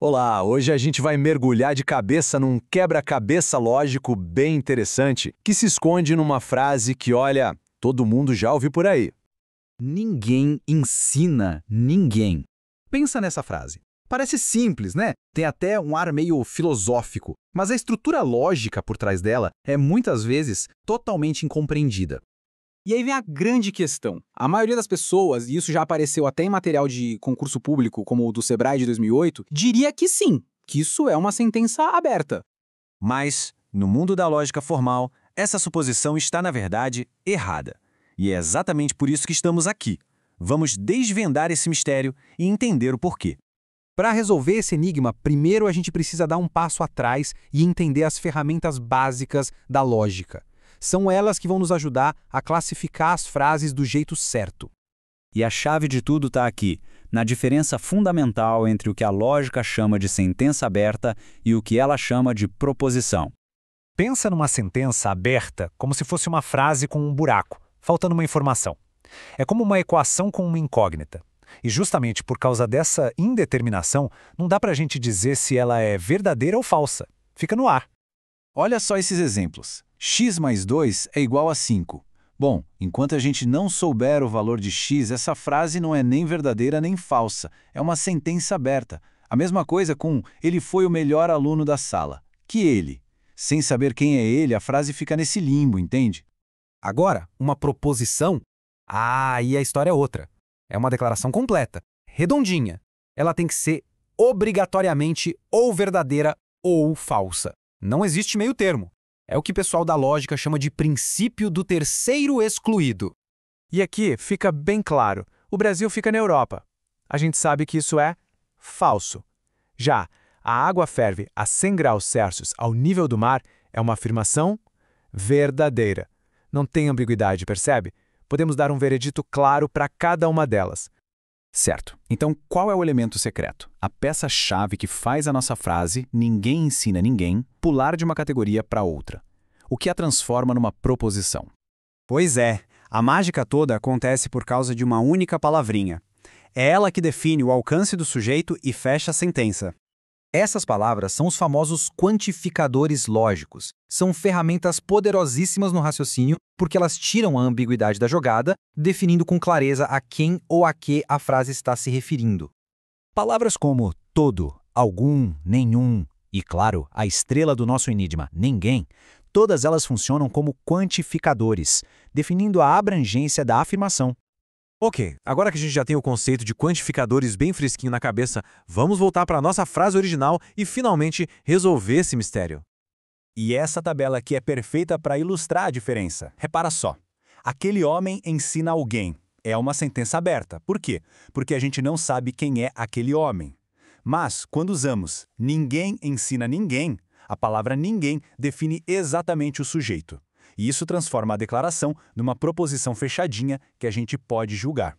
Olá, hoje a gente vai mergulhar de cabeça num quebra-cabeça lógico bem interessante que se esconde numa frase que, olha, todo mundo já ouviu por aí. Ninguém ensina ninguém. Pensa nessa frase. Parece simples, né? Tem até um ar meio filosófico, mas a estrutura lógica por trás dela é muitas vezes totalmente incompreendida. E aí vem a grande questão. A maioria das pessoas, e isso já apareceu até em material de concurso público, como o do Sebrae de 2008, diria que sim, que isso é uma sentença aberta. Mas, no mundo da lógica formal, essa suposição está, na verdade, errada. E é exatamente por isso que estamos aqui. Vamos desvendar esse mistério e entender o porquê. Para resolver esse enigma, primeiro a gente precisa dar um passo atrás e entender as ferramentas básicas da lógica. São elas que vão nos ajudar a classificar as frases do jeito certo. E a chave de tudo está aqui, na diferença fundamental entre o que a lógica chama de sentença aberta e o que ela chama de proposição. Pensa numa sentença aberta como se fosse uma frase com um buraco, faltando uma informação. É como uma equação com uma incógnita. E justamente por causa dessa indeterminação, não dá para a gente dizer se ela é verdadeira ou falsa. Fica no ar. Olha só esses exemplos. X mais 2 é igual a 5. Bom, enquanto a gente não souber o valor de x, essa frase não é nem verdadeira nem falsa. É uma sentença aberta. A mesma coisa com ele foi o melhor aluno da sala. Que ele? Sem saber quem é ele, a frase fica nesse limbo, entende? Agora, uma proposição? Aí a história é outra. É uma declaração completa, redondinha. Ela tem que ser obrigatoriamente ou verdadeira ou falsa. Não existe meio termo. É o que o pessoal da lógica chama de princípio do terceiro excluído. E aqui fica bem claro, o Brasil fica na Europa. A gente sabe que isso é falso. Já a água ferve a 100 graus Celsius ao nível do mar é uma afirmação verdadeira. Não tem ambiguidade, percebe? Podemos dar um veredito claro para cada uma delas. Certo. Então, qual é o elemento secreto? A peça-chave que faz a nossa frase "ninguém ensina ninguém" pular de uma categoria para outra. O que a transforma numa proposição? Pois é, a mágica toda acontece por causa de uma única palavrinha. É ela que define o alcance do sujeito e fecha a sentença. Essas palavras são os famosos quantificadores lógicos. São ferramentas poderosíssimas no raciocínio porque elas tiram a ambiguidade da jogada, definindo com clareza a quem ou a que a frase está se referindo. Palavras como todo, algum, nenhum e, claro, a estrela do nosso enigma, ninguém, todas elas funcionam como quantificadores, definindo a abrangência da afirmação. Ok, agora que a gente já tem o conceito de quantificadores bem fresquinho na cabeça, vamos voltar para a nossa frase original e finalmente resolver esse mistério. E essa tabela aqui é perfeita para ilustrar a diferença. Repara só. Aquele homem ensina alguém. É uma sentença aberta. Por quê? Porque a gente não sabe quem é aquele homem. Mas, quando usamos ninguém ensina ninguém, a palavra ninguém define exatamente o sujeito. E isso transforma a declaração numa proposição fechadinha que a gente pode julgar.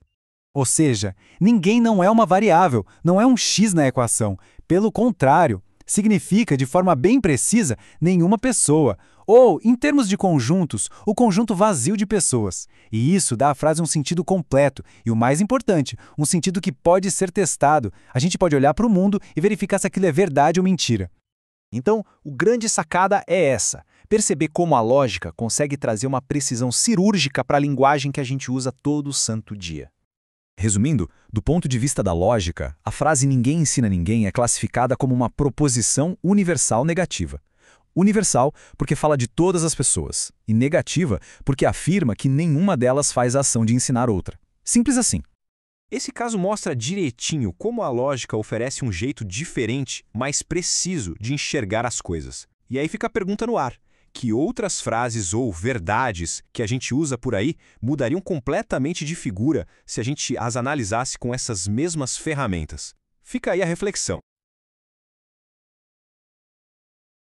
Ou seja, ninguém não é uma variável, não é um x na equação. Pelo contrário, significa, de forma bem precisa, nenhuma pessoa. Ou, em termos de conjuntos, o conjunto vazio de pessoas. E isso dá à frase um sentido completo e, o mais importante, um sentido que pode ser testado. A gente pode olhar para o mundo e verificar se aquilo é verdade ou mentira. Então, o grande sacada é essa. Perceber como a lógica consegue trazer uma precisão cirúrgica para a linguagem que a gente usa todo santo dia. Resumindo, do ponto de vista da lógica, a frase "ninguém ensina ninguém" é classificada como uma proposição universal negativa. Universal porque fala de todas as pessoas, e negativa porque afirma que nenhuma delas faz a ação de ensinar outra. Simples assim. Esse caso mostra direitinho como a lógica oferece um jeito diferente, mais preciso de enxergar as coisas. E aí fica a pergunta no ar. Que outras frases ou verdades que a gente usa por aí mudariam completamente de figura se a gente as analisasse com essas mesmas ferramentas? Fica aí a reflexão.